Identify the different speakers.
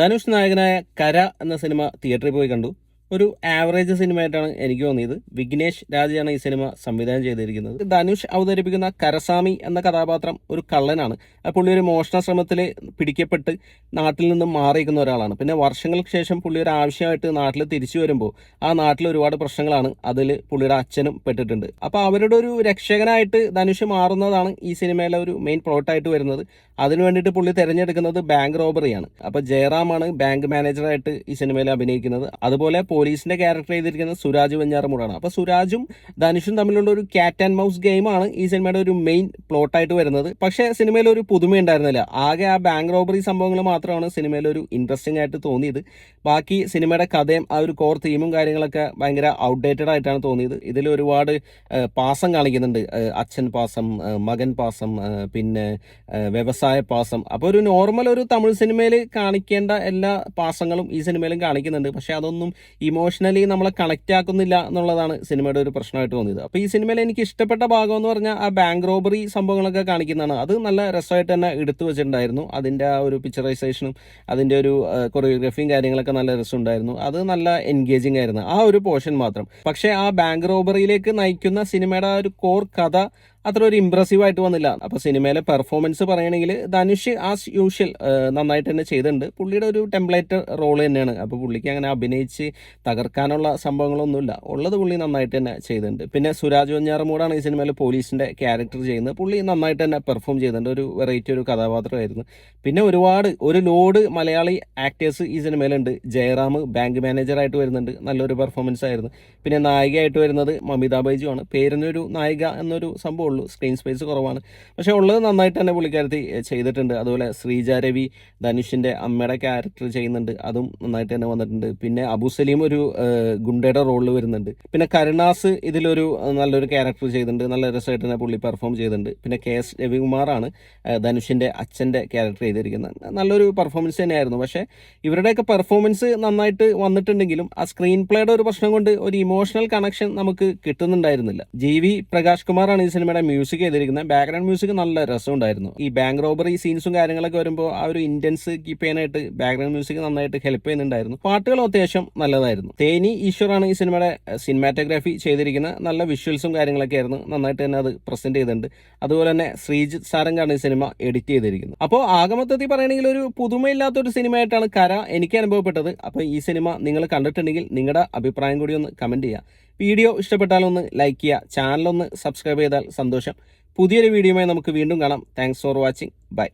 Speaker 1: ധനുഷ് നായകനായ കര എന്ന സിനിമ തിയേറ്ററിൽ പോയി കണ്ടു. ഒരു ആവറേജ് സിനിമയായിട്ടാണ് എനിക്ക് തോന്നിയത്. വിഘ്നേഷ് രാജയാണ് ഈ സിനിമ സംവിധാനം ചെയ്തിരിക്കുന്നത്. ധനുഷ് അവതരിപ്പിക്കുന്ന കരസാമി എന്ന കഥാപാത്രം ഒരു കള്ളനാണ്. പുള്ളി ഒരു മോഷണ ശ്രമത്തിൽ പിടിക്കപ്പെട്ട് നാട്ടിൽ നിന്നും മാറിയിരിക്കുന്ന ഒരാളാണ്. പിന്നെ വർഷങ്ങൾക്ക് ശേഷം പുള്ളി ഒരു ആവശ്യമായിട്ട് നാട്ടിൽ തിരിച്ചു വരുമ്പോൾ ആ നാട്ടിൽ ഒരുപാട് പ്രശ്നങ്ങളാണ്. അതിൽ പുള്ളിയുടെ അച്ഛനും പെട്ടിട്ടുണ്ട്. അപ്പോൾ അവരുടെ ഒരു രക്ഷകനായിട്ട് ധനുഷ് മാറുന്നതാണ് ഈ സിനിമയിലെ ഒരു മെയിൻ പ്ലോട്ടായിട്ട് വരുന്നത്. അതിനു വേണ്ടിയിട്ട് പുള്ളി തിരഞ്ഞെടുക്കുന്നത് ബാങ്ക് റോബറിയാണ്. അപ്പോൾ ജയറാമാണ് ബാങ്ക് മാനേജറായിട്ട് ഈ സിനിമയിൽ അഭിനയിക്കുന്നത്. അതുപോലെ പോലീസിന്റെ ക്യാരക്ടർ ചെയ്തിരിക്കുന്നത് സുരാജ് വെഞ്ഞാറമൂടാണ്. അപ്പോൾ സുരാജും ധനുഷും തമ്മിലുള്ള ഒരു ക്യാറ്റ് ആൻഡ് മൗസ് ഗെയിമാണ് ഈ സിനിമയുടെ ഒരു മെയിൻ പ്ലോട്ടായിട്ട് വരുന്നത്. പക്ഷേ സിനിമയിൽ ഒരു പുതുമ ഉണ്ടായിരുന്നില്ല. ആകെ ആ ബാങ്ക് റോബറി സംഭവങ്ങൾ മാത്രമാണ് സിനിമയിൽ ഒരു ഇൻട്രസ്റ്റിംഗ് ആയിട്ട് തോന്നിയത്. ബാക്കി സിനിമയുടെ കഥയും ആ ഒരു കോർ തീമും കാര്യങ്ങളൊക്കെ ഭയങ്കര ഔട്ട്ഡേറ്റഡ് ആയിട്ടാണ് തോന്നിയത്. ഇതിൽ ഒരുപാട് പാസം കാണിക്കുന്നുണ്ട്. അച്ഛൻ പാസം, മകൻ പാസം, പിന്നെ വ്യവസായ പാസം. അപ്പോൾ ഒരു നോർമൽ ഒരു തമിഴ് സിനിമയിൽ കാണിക്കേണ്ട എല്ലാ പാസങ്ങളും ഈ സിനിമയിലും കാണിക്കുന്നുണ്ട്. പക്ഷെ അതൊന്നും ഇമോഷണലി നമ്മളെ കണക്റ്റ് ആക്കുന്നില്ല എന്നുള്ളതാണ് സിനിമയുടെ ഒരു പ്രശ്നമായിട്ട് തോന്നിയത്. അപ്പോൾ ഈ സിനിമയിൽ എനിക്ക് ഇഷ്ടപ്പെട്ട ഭാഗം എന്ന് പറഞ്ഞാൽ ആ ബാങ്ക് റോബറി സംഭവങ്ങളൊക്കെ കാണിക്കുന്നതാണ്. അത് നല്ല രസമായിട്ട് തന്നെ എടുത്തു വെച്ചിട്ടുണ്ടായിരുന്നു. അതിൻ്റെ ആ ഒരു പിക്ചറൈസേഷനും അതിൻ്റെ ഒരു കൊറിയോഗ്രാഫിയും കാര്യങ്ങളൊക്കെ നല്ല രസമുണ്ടായിരുന്നു. അത് നല്ല എൻഗേജിങ് ആയിരുന്നു ആ ഒരു പോർഷൻ മാത്രം. പക്ഷേ ആ ബാങ്ക് റോബറിയിലേക്ക് നയിക്കുന്ന സിനിമയുടെ ആ ഒരു കോർ കഥ അത്ര ഒരു ഇമ്പ്രസീവ് ആയിട്ട് വന്നില്ല. അപ്പോൾ സിനിമയിലെ പെർഫോമൻസ് പറയുകയാണെങ്കിൽ ധനുഷ് ആസ് യൂഷ്വൽ നന്നായിട്ട് തന്നെ ചെയ്തിട്ടുണ്ട്. പുള്ളിയുടെ ഒരു ടെംപ്ലേറ്റ് റോൾ തന്നെയാണ്. അപ്പോൾ പുള്ളിക്ക് അങ്ങനെ അഭിനയിച്ച് തകർക്കാനുള്ള സംഭവങ്ങളൊന്നുമില്ല. ഉള്ളത് പുള്ളി നന്നായിട്ട് തന്നെ ചെയ്തിട്ടുണ്ട്. പിന്നെ സുരാജ് വെഞ്ഞാറമൂടാണ് ഈ സിനിമയിൽ പോലീസിന്റെ ക്യാരക്ടർ ചെയ്യുന്നത്. പുള്ളി നന്നായിട്ട് തന്നെ പെർഫോം ചെയ്തിട്ടുണ്ട്. ഒരു വെറൈറ്റി ഒരു കഥാപാത്രമായിരുന്നു. പിന്നെ ഒരു ലോഡ് മലയാളി ആക്ടേഴ്സ് ഈ സിനിമയിലുണ്ട്. ജയറാം ബാങ്ക് മാനേജറായിട്ട് വരുന്നുണ്ട്. നല്ലൊരു പെർഫോമൻസ് ആയിരുന്നു. പിന്നെ നായികയായിട്ട് വരുന്നത് മമിത ബൈജു ആണ്. പേരിനൊരു നായിക എന്നൊരു സംഭവം, സ്ക്രീൻ സ്പേസ് കുറവാണ്. പക്ഷെ ഉള്ളത് നന്നായിട്ട് തന്നെ പുള്ളിക്കാരത്തി ചെയ്തിട്ടുണ്ട്. അതുപോലെ ശ്രീജ രവി ധനുഷിന്റെ അമ്മയുടെ ക്യാരക്ടർ ചെയ്യുന്നുണ്ട്. അതും നന്നായിട്ട് തന്നെ വന്നിട്ടുണ്ട്. പിന്നെ അബു സലീം ഒരു ഗുണ്ടയുടെ റോളിൽ വരുന്നുണ്ട്. പിന്നെ കരുണാസ് ഇതിലൊരു നല്ലൊരു ക്യാരക്ടർ ചെയ്തിട്ടുണ്ട്. നല്ല രസമായിട്ട് തന്നെ പുള്ളി പെർഫോം ചെയ്തിട്ടുണ്ട്. പിന്നെ KS രവികുമാറാണ് ധനുഷിന്റെ അച്ഛന്റെ ക്യാരക്ടർ ചെയ്തിരിക്കുന്നത്. നല്ലൊരു പെർഫോമൻസ് തന്നെയായിരുന്നു. പക്ഷെ ഇവരുടെയൊക്കെ പെർഫോമൻസ് നന്നായിട്ട് വന്നിട്ടുണ്ടെങ്കിലും ആ സ്ക്രീൻ പ്ലേയുടെ ഒരു പ്രശ്നം കൊണ്ട് ഒരു ഇമോഷണൽ കണക്ഷൻ നമുക്ക് കിട്ടുന്നുണ്ടായിരുന്നില്ല. GV പ്രകാശ് കുമാറാണ് ഈ സിനിമയുടെ മ്യൂസിക് ചെയ്തിരിക്കുന്നത്. ബാക്ക്ഗ്രൗണ്ട് മ്യൂസിക് നല്ല രസമുണ്ടായിരുന്നു. ഈ ബാങ്ക് റോബറി സീൻസും കാര്യങ്ങളൊക്കെ വരുമ്പോൾ ആ ഒരു ഇന്റൻസ് കീപ്പ് ചെയ്യാനായിട്ട് ബാക്ക്ഗ്രൗണ്ട് മ്യൂസിക് നന്നായിട്ട് ഹെൽപ്പ് ചെയ്യുന്നുണ്ടായിരുന്നു. പാട്ടുകളും അത്യാവശ്യം നല്ലതായിരുന്നു. തേനി ഈശ്വറാണ് ഈ സിനിമയുടെ സിനിമാറ്റോഗ്രാഫി ചെയ്തിരിക്കുന്നത്. നല്ല വിഷ്വൽസും കാര്യങ്ങളൊക്കെ ആയിരുന്നു. നന്നായിട്ട് തന്നെ അത് പ്രസന്റ് ചെയ്തിട്ടുണ്ട്. അതുപോലെ തന്നെ ശ്രീജിത്ത് സാരംഗാണ് ഈ സിനിമ എഡിറ്റ് ചെയ്തിരിക്കുന്നത്. അപ്പോൾ ആകമൊത്തത്തിൽ പറയുകയാണെങ്കിൽ ഒരു പുതുമയില്ലാത്തൊരു സിനിമയായിട്ടാണ് കര എനിക്ക് അനുഭവപ്പെട്ടത്. അപ്പോൾ ഈ സിനിമ നിങ്ങൾ കണ്ടിട്ടുണ്ടെങ്കിൽ നിങ്ങളുടെ അഭിപ്രായം കൂടി ഒന്ന് കമന്റ് ചെയ്യുക. വീഡിയോ ഇഷ്ടപ്പെട്ടാലൊന്ന് ലൈക്ക് ചെയ്യുക. ചാനലൊന്ന് സബ്സ്ക്രൈബ് ചെയ്താൽ സന്തോഷം. പുതിയൊരു വീഡിയോയുമായി നമുക്ക് വീണ്ടും കാണാം. Thanks for watching. ബൈ.